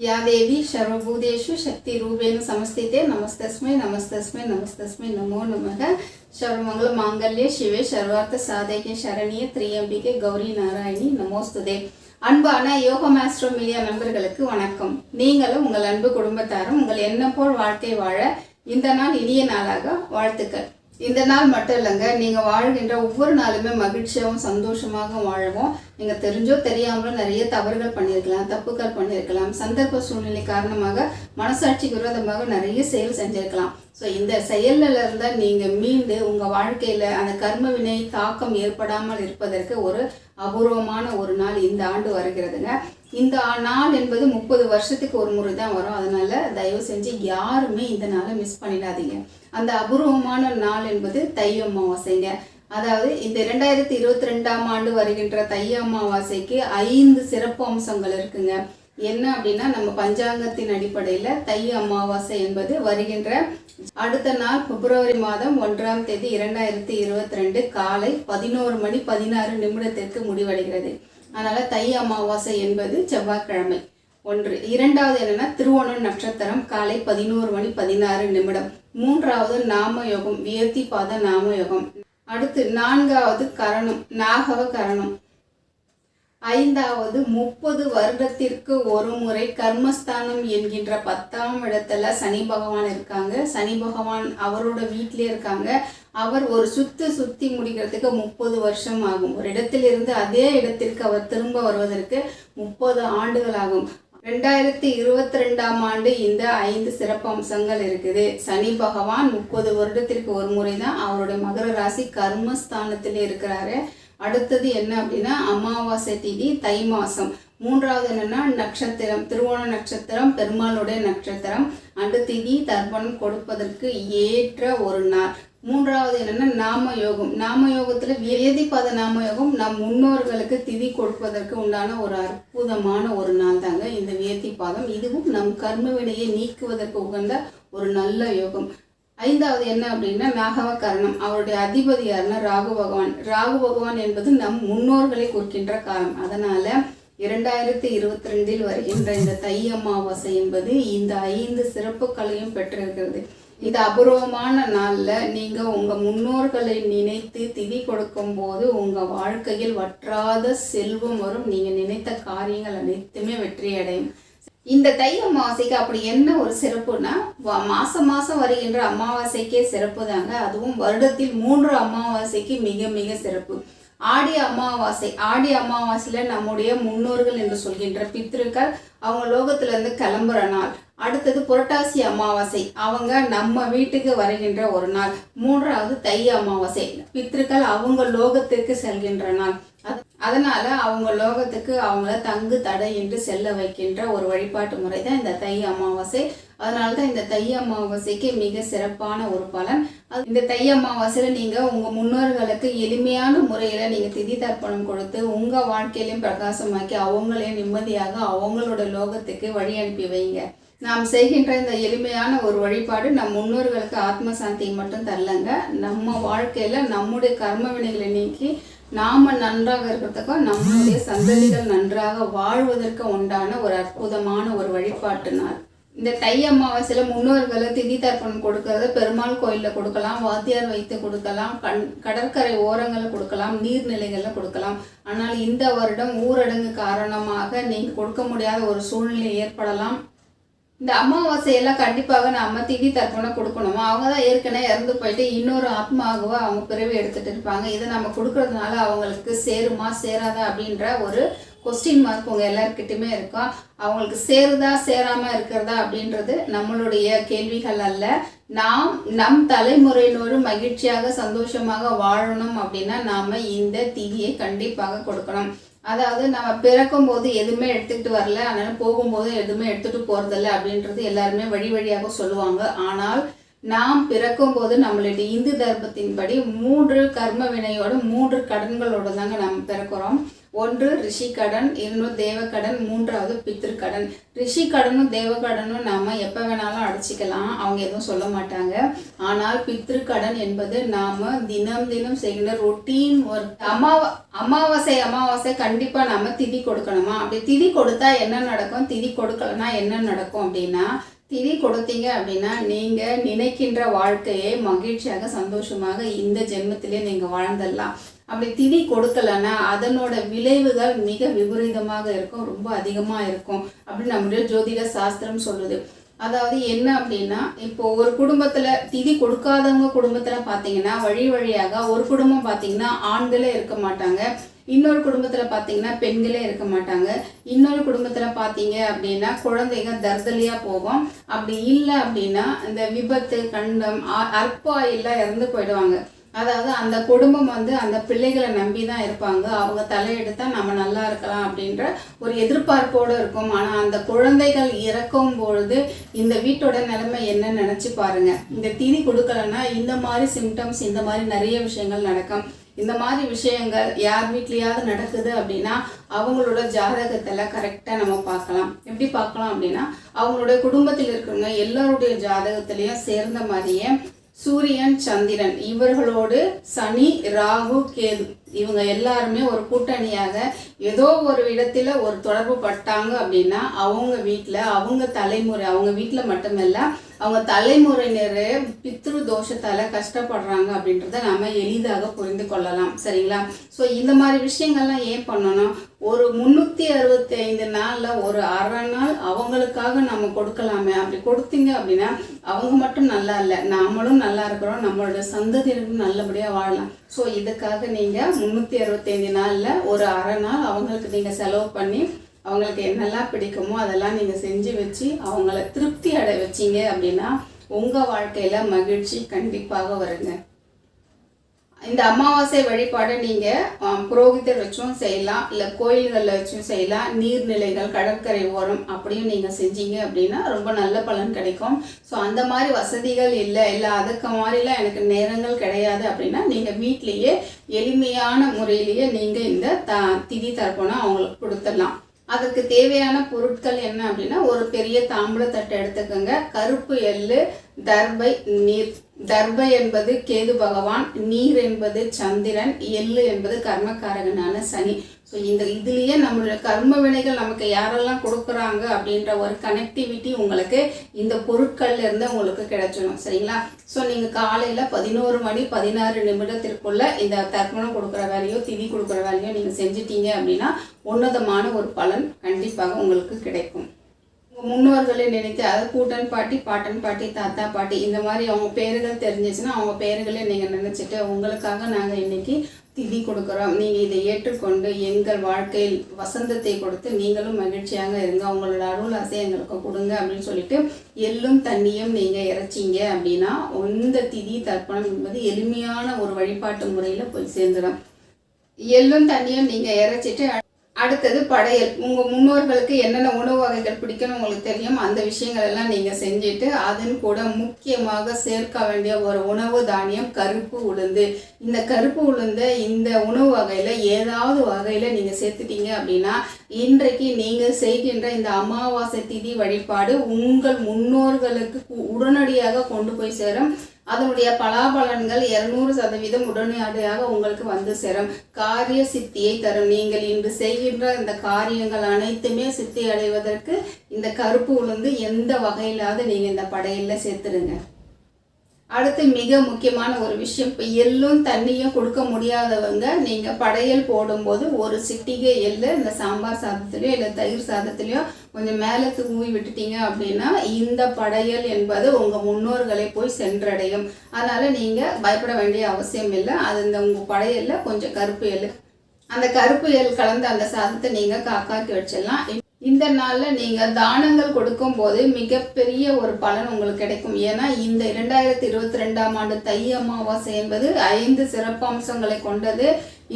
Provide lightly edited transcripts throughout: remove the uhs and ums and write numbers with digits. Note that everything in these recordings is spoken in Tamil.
या देवी सर्वभूतेषु शक्तिरूपेण समस्थिते नमस्तस्मै नमस्तस्मै नमस्तस्मै नमो नमः। सर्वमंगल मांगल्ये शिवे सर्वार्थ साधके शरण्ये त्रियंबिके गौरी नारायणी நமோஸ்துதே. அன்பான யோகா மாஸ்டர் மீடியா மெம்பர்களுக்கு வணக்கம். நீங்களும் உங்கள் அன்பு குடும்பத்தாரும் உங்கள் எண்ணம் போல் வாழ்க்கை வாழ இந்த நாள் இனிய நாளாக வாழ்த்துக்கள். இந்த நாள் மட்டும் இல்லைங்க, நீங்கள் வாழ்கின்ற ஒவ்வொரு நாளுமே மகிழ்ச்சியாகவும் சந்தோஷமாக வாழவும். நீங்கள் தெரிஞ்சோ தெரியாமலோ நிறைய தவறுகள் பண்ணியிருக்கலாம், தப்புகள் பண்ணியிருக்கலாம், சந்தர்ப்ப சூழ்நிலை காரணமாக மனசாட்சிக்கு விரோதமாக நிறைய செயல் செஞ்சிருக்கலாம். ஸோ இந்த செயலில் இருந்தால் நீங்கள் மீண்டு உங்கள் வாழ்க்கையில் அந்த கர்ம வினை தாக்கம் ஏற்படாமல் இருப்பதற்கு ஒரு அபூர்வமான ஒரு நாள் இந்த ஆண்டு வருகிறதுங்க. இந்த நாள் என்பது 30 வருஷத்துக்கு ஒரு முறை தான் வரும். அதனால தயவு செஞ்சு யாருமே இந்த நாளை மிஸ் பண்ணிடாதீங்க. அந்த அபூர்வமான நாள் என்பது தை அமாவாசைங்க. அதாவது இந்த 2022ஆம் ஆண்டு வருகின்ற தை அமாவாசைக்கு 5 சிறப்பு அம்சங்கள் இருக்குங்க. என்ன அப்படின்னா, நம்ம பஞ்சாங்கத்தின் அடிப்படையில் தை அமாவாசை என்பது வருகின்ற அடுத்த நாள் பிப்ரவரி மாதம் 1ஆம் தேதி 2022 காலை 11:16 முடிவடைகிறது. அதனால தை அமாவாசை என்பது செவ்வாய்க்கிழமை ஒன்று. இரண்டாவது என்னன்னா, திருவோணம் நட்சத்திரம் காலை 11:16. மூன்றாவது நாமயோகம், வியத்தி பாத நாமயோகம். அடுத்து 4வது கரணம், நாகவ கரணம். 5வது 30 வருடத்திற்கு ஒரு முறை கர்மஸ்தானம் என்கின்ற 10ஆம் இடத்துல சனி பகவான் இருக்காங்க. சனி பகவான் அவரோட வீட்டிலே இருக்காங்க. அவர் ஒரு சுத்தி முடிக்கிறதுக்கு 30 வருஷம் ஆகும். ஒரு இடத்திலிருந்து அதே இடத்திற்கு அவர் திரும்ப வருவதற்கு 30 ஆண்டுகள் ஆகும். 2022ஆம் ஆண்டு இந்த 5 சிறப்பு அம்சங்கள் இருக்குது. சனி பகவான் 30 வருடத்திற்கு ஒரு முறை தான் அவருடைய மகர ராசி கர்மஸ்தானத்திலே இருக்கிறாரு. அடுத்தது என்ன அப்படின்னா, அமாவாசை திதி தை மாசம். மூன்றாவது என்னன்னா, நட்சத்திரம் திருவோண நட்சத்திரம், பெருமாளுடைய நட்சத்திரம். அந்த திதி தர்ப்பணம் கொடுப்பதற்கு ஏற்ற ஒரு நாள். மூன்றாவது என்னன்னா, நாமயோகம். நாமயோகத்துல வேதிபாத நாமயோகம் நம் முன்னோர்களுக்கு திதி கொடுப்பதற்கு உண்டான ஒரு அற்புதமான ஒரு நாள் தாங்க இந்த வேதிபாதம். இதுவும் நம் கர்ம வினையை நீக்குவதற்கு உகந்த ஒரு நல்ல யோகம். 5வது என்ன அப்படின்னா, நாகவ கரணம். அவருடைய அதிபதி யாருன்னா ராகு பகவான். ராகு பகவான் என்பது நம் முன்னோர்களை குறிக்கின்ற காலம். அதனால 2022 வருகின்ற இந்த தை அமாவாசை என்பது இந்த 5 சிறப்புகளையும் பெற்றிருக்கிறது. இந்த அபூர்வமான நாளில் நீங்கள் உங்கள் முன்னோர்களை நினைத்து திதி கொடுக்கும் போது உங்கள் வாழ்க்கையில் வற்றாத செல்வம் வரும். நீங்கள் நினைத்த காரியங்கள் அனைத்துமே வெற்றி அடையும். இந்த தை அமாவாசைக்கு அப்படி என்ன ஒரு சிறப்புனா, மாசம் வருகின்ற அமாவாசைக்கே சிறப்பு தாங்க. அதுவும் வருடத்தில் 3 அமாவாசைக்கு மிக மிக சிறப்பு. ஆடி அமாவாசை. ஆடி அமாவாசையில நம்முடைய முன்னோர்கள் என்று சொல்கின்ற பித்ருக்கள் அவங்க லோகத்திலேருந்து கிளம்புற நாள். அடுத்தது புரட்டாசி அமாவாசை, அவங்க நம்ம வீட்டுக்கு வருகின்ற ஒரு நாள். 3வது தை அமாவாசை, பித்ருக்கள் அவங்க லோகத்திற்கு செல்கின்ற நாள். அதனால அவங்க லோகத்துக்கு அவங்கள தங்கு தடை என்று செல்ல வைக்கின்ற ஒரு வழிபாட்டு முறை தான் இந்த தை அமாவாசை. அதனால தான் இந்த தை அமாவாசைக்கு மிக சிறப்பான ஒரு பலன். இந்த தை அமாவாசையில் நீங்கள் உங்கள் முன்னோர்களுக்கு எளிமையான முறையில் நீங்கள் திதி தர்ப்பணம் கொடுத்து உங்கள் வாழ்க்கையிலையும் பிரகாசமாக்கி அவங்களையும் நிம்மதியாக அவங்களோட லோகத்துக்கு வழி அனுப்பி வைங்க. நாம் செய்கின்ற இந்த எளிமையான ஒரு வழிபாடு நம் முன்னோர்களுக்கு ஆத்ம சாந்தியை மட்டும் தரலங்க, நம்ம வாழ்க்கையில் நம்முடைய கர்ம வினைகளை நீக்கி நாம் நன்றாக இருக்கிறதுக்கும் நம்முடைய சந்ததிகள் நன்றாக வாழ்வதற்கு உண்டான ஒரு அற்புதமான ஒரு வழிபாட்டு நாள். இந்த தை அமாவாசையில் முன்னோர்களை திதி தர்ப்பணம் கொடுக்கறத பெருமாள் கோயிலில் கொடுக்கலாம், வாத்தியார் வைத்து கொடுக்கலாம், கடற்கரை ஓரங்களில் கொடுக்கலாம், நீர்நிலைகளில் கொடுக்கலாம். ஆனால் இந்த வருடம் ஊரடங்கு காரணமாக நீங்கள் கொடுக்க முடியாத ஒரு சூழ்நிலை ஏற்படலாம். இந்த அமாவாசையெல்லாம் கண்டிப்பாக நம்ம திதி தர்ப்பணம் கொடுக்கணுமா? அவங்க தான் ஏற்கனவே இறந்து போயிட்டு இன்னொரு ஆத்மாகவா அவங்க பிறவி எடுத்துகிட்டு இருப்பாங்க. இதை நம்ம கொடுக்கறதுனால அவங்களுக்கு சேருமா சேராதா அப்படின்ற ஒரு கொஸ்டின் மார்க் உங்கள் எல்லாருக்கிட்டையுமே இருக்கும். அவங்களுக்கு சேருதா சேராமல் இருக்கிறதா அப்படின்றது நம்மளுடைய கேள்விகள் அல்ல. நம் தலைமுறையினரும் மகிழ்ச்சியாக சந்தோஷமாக வாழணும் அப்படின்னா நாம் இந்த திதியை கண்டிப்பாக கொடுக்கணும். அதாவது நம்ம பிறக்கும் போது எதுவுமே எடுத்துக்கிட்டு வரல, அதனால போகும்போது எதுவுமே எடுத்துகிட்டு போகிறதில்ல அப்படின்றது எல்லாருமே வழியாக சொல்லுவாங்க. ஆனால் நாம் பிறக்கும் போது நம்மளுடைய இந்து தர்மத்தின்படி 3 கர்ம வினையோடு 3 கடன்களோடு தாங்க நம்ம பிறக்கிறோம். ஒன்று ரிஷி கடன், இன்னொன்று தேவக்கடன், மூன்றாவது பித்ருக்கடன். ரிஷி கடனும் தேவக்கடனும் நாம எப்போ வேணாலும் அடைச்சிக்கலாம், அவங்க எதுவும் சொல்ல மாட்டாங்க. ஆனால் பித்ருக்கடன் என்பது நாம தினம் தினம் செய்கிற ரொட்டீன் ஒர்க். அமாவாசை கண்டிப்பா நாம திதி கொடுக்கணுமா? அப்படி திதி கொடுத்தா என்ன நடக்கும், திதி கொடுக்கலன்னா என்ன நடக்கும் அப்படின்னா, திதி கொடுத்தீங்க அப்படின்னா நீங்க நினைக்கின்ற வாழ்க்கையை மகிழ்ச்சியாக சந்தோஷமாக இந்த ஜென்மத்திலே நீங்க வாழ்ந்துடலாம். அப்படி திதி கொடுக்கலன்னா அதனோட விளைவுகள் மிக விபரீதமாக இருக்கும், ரொம்ப அதிகமாக இருக்கும் அப்படின்னு நம்முடைய ஜோதிட சாஸ்திரம் சொல்லுது. அதாவது என்ன அப்படின்னா, இப்போ ஒரு குடும்பத்தில் திதி கொடுக்காதவங்க குடும்பத்தில் பார்த்தீங்கன்னா வழியாக ஒரு குடும்பம் பார்த்தீங்கன்னா ஆண்களே இருக்க மாட்டாங்க, இன்னொரு குடும்பத்தில் பார்த்தீங்கன்னா பெண்களே இருக்க மாட்டாங்க, இன்னொரு குடும்பத்தில் பார்த்தீங்க அப்படின்னா குழந்தைங்க தர்தலியாக போகும். அப்படி இல்லை அப்படின்னா இந்த விபத்து கண்டம் அற்பாயிலாம் இறந்து போயிடுவாங்க. அதாவது அந்த குடும்பம் அந்த பிள்ளைகளை நம்பி தான் இருப்பாங்க, அவங்க தலையெடுத்தா நம்ம நல்லா இருக்கலாம் அப்படின்ற ஒரு எதிர்பார்ப்போடு இருக்கும். ஆனால் அந்த குழந்தைகள் இறக்கும் பொழுது இந்த வீட்டோட நிலைமை என்ன நினச்சி பாருங்க. இந்த திதி கொடுக்கலன்னா இந்த மாதிரி சிம்டம்ஸ், இந்த மாதிரி நிறைய விஷயங்கள் நடக்கும். இந்த மாதிரி விஷயங்கள் யார் வீட்லையாவது நடக்குது அப்படின்னா அவங்களோட ஜாதகத்தில் கரெக்டாக நம்ம பார்க்கலாம். எப்படி பார்க்கலாம் அப்படின்னா, அவங்களுடைய குடும்பத்தில் இருக்கிறவங்க எல்லாருடைய ஜாதகத்திலையும் சேர்ந்த மாதிரியே சூரியன் சந்திரன் இவர்களோடு சனி ராகு கேது இவங்க எல்லாருமே ஒரு கூட்டணியாக ஏதோ ஒரு இடத்துல ஒரு தொடர்பு பட்டாங்க அப்படின்னா அவங்க வீட்டில் அவங்க தலைமுறை, அவங்க வீட்டில் மட்டுமல்ல அவங்க தலைமுறையினரே பித்ரு தோஷத்தால் கஷ்டப்படுறாங்க அப்படின்றத நம்ம எளிதாக புரிந்து கொள்ளலாம். சரிங்களா? ஸோ இந்த மாதிரி விஷயங்கள்லாம் ஏன் பண்ணணும், ஒரு 365 நாளில் ஒரு அரை நாள் அவங்களுக்காக நம்ம கொடுக்கலாமே. அப்படி கொடுத்தீங்க அப்படின்னா அவங்க மட்டும் நல்லா இல்லை, நாமளும் நல்லா இருக்கிறோம், நம்மளோட சந்ததியினரும் நல்லபடியாக வாழலாம். ஸோ இதுக்காக நீங்கள் 365 நாளில் ஒரு அரை நாள் அவங்களுக்கு நீங்கள் செலவு பண்ணி அவங்களுக்கு என்னெல்லாம் பிடிக்குமோ அதெல்லாம் நீங்கள் செஞ்சு வச்சு அவங்கள திருப்தி அடைய வச்சிங்க அப்படின்னா உங்கள் வாழ்க்கையில் மகிழ்ச்சி கண்டிப்பாக வருங்க. இந்த அமாவாசை வழிபாடை நீங்கள் புரோகிதர் வச்சும் செய்யலாம், இல்லை கோயில்களில் வச்சும் செய்யலாம், நீர்நிலைகள் கடற்கரை ஓரம் அப்படியும் நீங்கள் செஞ்சீங்க அப்படின்னா ரொம்ப நல்ல பலன் கிடைக்கும். ஸோ அந்த மாதிரி வசதிகள் இல்லை அதுக்கு மாதிரிலாம் எனக்கு நேரங்கள் கிடையாது அப்படின்னா நீங்கள் வீட்லேயே எளிமையான முறையிலேயே நீங்கள் இந்த திதி தர்ப்பணம் அவங்களுக்கு கொடுத்துடலாம். அதுக்கு தேவையான பொருட்கள் என்ன அப்படின்னா, ஒரு பெரிய தாம்பூலத்தட்டை எடுத்துக்கோங்க, கருப்பு எள்ளு, தர்பை, நீர். தர்பை என்பது கேது பகவான், நீர் என்பது சந்திரன், எள்ளு என்பது கர்மக்காரகனான சனி. ஸோ இதுலேயே நம்மளுடைய கர்ம வினைகள் நமக்கு யாரெல்லாம் கொடுக்குறாங்க அப்படின்ற ஒரு கனெக்டிவிட்டி உங்களுக்கு இந்த பொருட்கள்ல இருந்து உங்களுக்கு கிடைச்சிடும். சரிங்களா? ஸோ நீங்கள் காலையில் 11 மணி 16 நிமிடத்திற்குள்ள இந்த தர்ப்பணம் கொடுக்குற வேலையோ திதி கொடுக்குற வேலையோ நீங்கள் செஞ்சிட்டீங்க அப்படின்னா உன்னதமான ஒரு பலன் கண்டிப்பாக உங்களுக்கு கிடைக்கும். முன்னோர்களை நினைத்து, அதாவது கூட்டன் பாட்டி, பாட்டன் பாட்டி, தாத்தா பாட்டி இந்த மாதிரி அவங்க பேர்கள் தெரிஞ்சிச்சுன்னா அவங்க பேர்களை நீங்கள் நினச்சிட்டு உங்களுக்காக நாங்கள் இன்னைக்கு திதி கொடுக்குறோம், நீங்கள் இதை ஏற்றுக்கொண்டு எங்கள் வாழ்க்கையில் வசந்தத்தை கொடுத்து நீங்களும் மகிழ்ச்சியாக இருங்க, உங்களோட அருள் ஆசை எங்களுக்கு கொடுங்க அப்படின்னு சொல்லிட்டு எள்ளும் தண்ணியும் நீங்கள் இறைச்சிங்க அப்படின்னா இந்த திதி தர்ப்பணம் என்பது எளிமையான ஒரு வழிபாட்டு முறையில் போய் சேர்ந்துடும். எள்ளும் தண்ணியும் நீங்கள் இறைச்சிட்டு அடுத்தது படையல். உங்கள் முன்னோர்களுக்கு என்னென்ன உணவு வகைகள் பிடிக்கும்னு உங்களுக்கு தெரியும், அந்த விஷயங்கள் எல்லாம் நீங்கள் செஞ்சுட்டு அதன் கூட முக்கியமாக சேர்க்க வேண்டிய ஒரு உணவு தானியம் கருப்பு உளுந்து. இந்த கருப்பு உளுந்த இந்த உணவு வகையில் ஏதாவது வகையில் நீங்கள் சேர்த்துட்டீங்க அப்படின்னா இன்றைக்கு நீங்கள் செய்கின்ற இந்த அமாவாசை திதி வழிபாடு உங்கள் முன்னோர்களுக்கு உடனடியாக கொண்டு போய் சேரும். அதனுடைய பலாபலன்கள் 200% உடனடியாக உங்களுக்கு வந்து சேரும், காரிய சித்தியை தரும். நீங்கள் இன்று செய்கின்ற இந்த காரியங்கள் அனைத்துமே சித்தி அடைவதற்கு இந்த கருப்பு உளுந்து எந்த வகையிலாவது நீங்கள் இந்த படையலில் சேர்த்துடுங்க. அடுத்து மிக முக்கியமான ஒரு விஷயம், இப்போ எள்ளும் தண்ணியும் கொடுக்க முடியாதவங்க நீங்கள் படையல் போடும்போது ஒரு சிட்டிகை எள்ளு இந்த சாம்பார் சாதத்துலையோ இல்லை தயிர் சாதத்துலையோ கொஞ்சம் மேலே தூவி விட்டுட்டீங்க அப்படின்னா இந்த படையல் என்பது உங்கள் முன்னோர்களை போய் சென்றடையும். அதனால் நீங்கள் பயப்பட வேண்டிய அவசியம் இல்லை. அது இந்த உங்கள் படையலில் கொஞ்சம் கருப்பு எள்ளு, அந்த கருப்பு எள் கலந்த அந்த சாதத்தை நீங்கள் காக்காக்கி வச்சிடலாம். இந்த நாளில் நீங்கள் தானங்கள் கொடுக்கும் போது மிகப்பெரிய ஒரு பலன் உங்களுக்கு கிடைக்கும். ஏன்னா இந்த 2022ஆம் ஆண்டு தை அமாவாசை என்பது 5 சிறப்பம்சங்களை கொண்டது.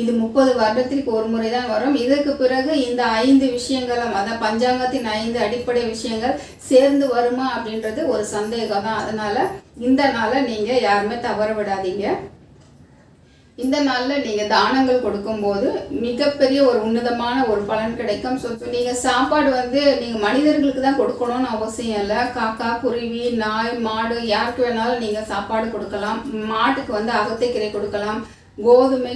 இது 30 வருடத்திற்கு ஒரு முறை தான் வரும். இதற்கு பிறகு இந்த 5 விஷயங்களும், அதான் பஞ்சாங்கத்தின் 5 அடிப்படை விஷயங்கள் சேர்ந்து வருமா அப்படின்றது ஒரு சந்தேகம் தான். அதனால இந்த நாளை நீங்கள் யாருமே தவற விடாதீங்க. இந்த நாளில் நீங்கள் தானங்கள் கொடுக்கும்போது மிகப்பெரிய ஒரு உன்னதமான ஒரு பலன் கிடைக்கும். ஸோ நீங்கள் சாப்பாடு நீங்கள் மனிதர்களுக்கு தான் கொடுக்கணும்னு அவசியம் இல்லை. காக்கா, குருவி, நாய், மாடு யாருக்கு வேணாலும் நீங்கள் சாப்பாடு கொடுக்கலாம். மாட்டுக்கு அகத்திக்கீரை கொடுக்கலாம். கோதுமை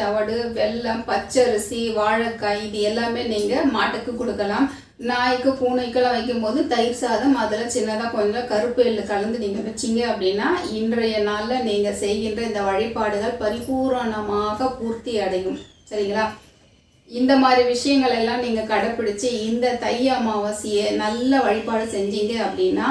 தவிடு, வெல்லம், பச்சரிசி, வாழைக்காய் இது எல்லாமே நீங்கள் மாட்டுக்கு கொடுக்கலாம். நாய்க்கு, பூனைக்கெல்லாம் வைக்கும்போது தயிர் சாதம் அதில் சின்னதாக கொஞ்சம் கருப்பு எள்ளு கலந்து நீங்கள் வச்சிங்க அப்படின்னா இன்றைய நாளில் நீங்கள் செய்கின்ற இந்த வழிபாடுகள் பரிபூரணமாக பூர்த்தி அடையும். சரிங்களா? இந்த மாதிரி விஷயங்கள் எல்லாம் நீங்கள் கடைப்பிடிச்சு இந்த தை அமாவாசையை நல்ல வழிபாடு செஞ்சீங்க அப்படின்னா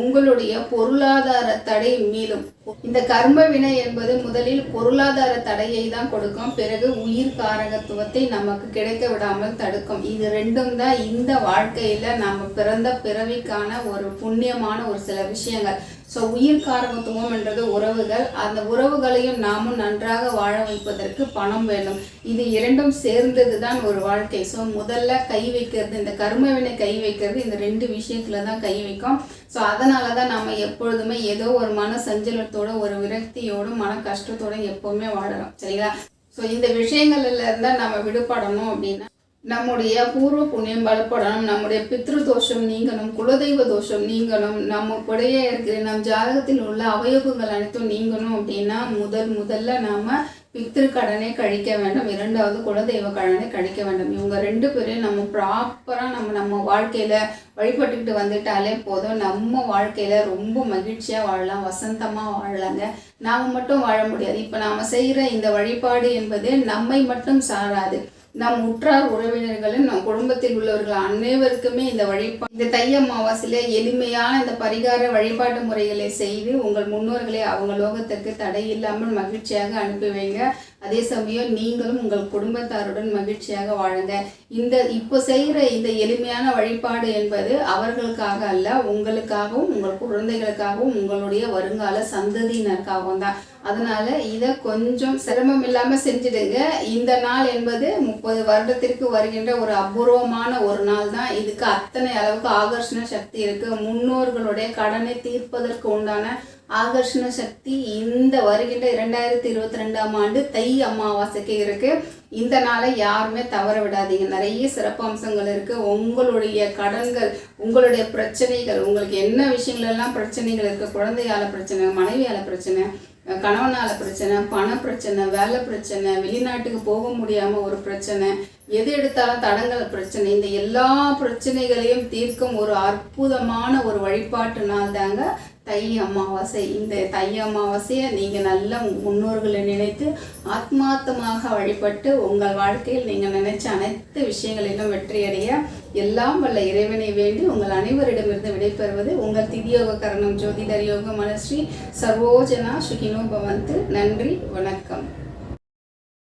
உங்களுடைய பொருளாதார தடை மீளும். இந்த கர்ம வினை என்பது முதலில் பொருளாதார தடையை தான் கொடுக்கும், பிறகு உயிர் காரகத்துவத்தை நமக்கு கிடைக்க விடாமல் தடுக்கும். இது ரெண்டும் தான் இந்த வாழ்க்கையில நம்ம பிறந்த பிறவிக்கான ஒரு புண்ணியமான ஒரு சில விஷயங்கள். ஸோ உயிர் காரகத்துவம் என்றது உறவுகள். அந்த உறவுகளையும் நாமும் நன்றாக வாழ வைப்பதற்கு பணம் வேண்டும். இது இரண்டும் சேர்ந்தது தான் ஒரு வாழ்க்கை. ஸோ முதல்ல கை வைக்கிறது, இந்த கர்மவினை கை வைக்கிறது இந்த ரெண்டு விஷயத்துல தான் கை வைக்கும். ஸோ அதனால தான் நம்ம எப்பொழுதுமே ஏதோ ஒரு மன சஞ்சலத்தோட, ஒரு விரக்தியோட, மன கஷ்டத்தோட எப்பவுமே வாழலாம். சரிங்களா? ஸோ இந்த விஷயங்கள்ல இருந்தா நம்ம விடுபடணும் அப்படின்னா நம்முடைய பூர்வ புண்ணியம் பலப்படணும், நம்முடைய பித்ரு தோஷம் நீங்கணும், குலதெய்வ தோஷம் நீங்கணும், நம்ம கூடயே இருக்கிற நம் ஜாதகத்தில் உள்ள அவயோகங்கள் அனைத்தும் நீங்கணும் அப்படின்னா முதல்ல நாம பித்ரு கடனை கழிக்க வேண்டும், இரண்டாவது குலதெய்வ கடனை கழிக்க வேண்டும். இவங்க ரெண்டு பேரையும் நம்ம ப்ராப்பராக நம்ம வாழ்க்கையில வழிபட்டுக்கிட்டு வந்துட்டாலே போதும். நம்ம வாழ்க்கையில ரொம்ப மகிழ்ச்சியா வாழலாம், வசந்தமா வாழலாங்க. நாம மட்டும் வாழ முடியாது. இப்ப நாம செய்யற இந்த வழிபாடு என்பது நம்மை மட்டும் சாராது, நம் உற்றார் உறவினர்களும் நம் குடும்பத்தில் உள்ளவர்கள் அனைவருக்குமே இந்த இந்த தை அமாவாசையில எளிமையான இந்த பரிகார வழிபாட்டு முறைகளை செய்து உங்கள் முன்னோர்களை அவங்க லோகத்திற்கு தடை இல்லாமல் மகிழ்ச்சியாக அனுப்பி வைங்க. அதே சமயம் நீங்களும் உங்கள் குடும்பத்தாருடன் மகிழ்ச்சியாக வாழுங்க. இப்போ செய்கிற இந்த எளிமையான வழிபாடு என்பது அவர்களுக்காக அல்ல, உங்களுக்காகவும் உங்கள் குழந்தைகளுக்காகவும் உங்களுடைய வருங்கால சந்ததியினருக்காகவும் தான். அதனால இதை கொஞ்சம் சிரமம் இல்லாமல் செஞ்சிடுங்க. இந்த நாள் என்பது 30 வருடத்திற்கு வருகின்ற ஒரு அபூர்வமான ஒரு நாள் தான். இதுக்கு அத்தனை அளவுக்கு ஆகர்ஷண சக்தி இருக்கு. முன்னோர்களுடைய கடனை தீர்ப்பதற்கு உண்டான ஆகர்ஷண சக்தி இந்த வருகின்ற 2022ஆம் ஆண்டு தை அமாவாசைக்கு இருக்கு. இந்த நாளை யாருமே தவற விடாதீங்க. நிறைய சிறப்பு அம்சங்கள் இருக்கு. உங்களுடைய கடன்கள், உங்களுடைய பிரச்சனைகள், உங்களுக்கு என்ன விஷயங்கள் எல்லாம் பிரச்சனைகள் இருக்கு, குழந்தையால பிரச்சனை, மனைவியால பிரச்சனை, கணவனால பிரச்சனை, பண பிரச்சனை, வேலை பிரச்சனை, வெளிநாட்டுக்கு போக முடியாம ஒரு பிரச்சனை, எது எடுத்தாலும் தடங்கள் பிரச்சனை, இந்த எல்லா பிரச்சனைகளையும் தீர்க்கும் ஒரு அற்புதமான ஒரு வழிபாட்டு நாள் தாங்க தை அமாவாசை. இந்த தை அமாவாசையை நீங்கள் நல்ல முன்னோர்களை நினைத்து ஆத்மார்த்தமாக வழிபட்டு உங்கள் வாழ்க்கையில் நீங்கள் நினைச்ச அனைத்து விஷயங்களிலும் வெற்றியடைய எல்லாம் வல்ல இறைவனை வேண்டி உங்கள் அனைவரிடமிருந்து விடைபெறுவது உங்கள் திதியோக கரணம் ஜோதிடர் யோக மனஸ்ரீ சர்வோஜனா சுகினோ பவந்து. நன்றி, வணக்கம்.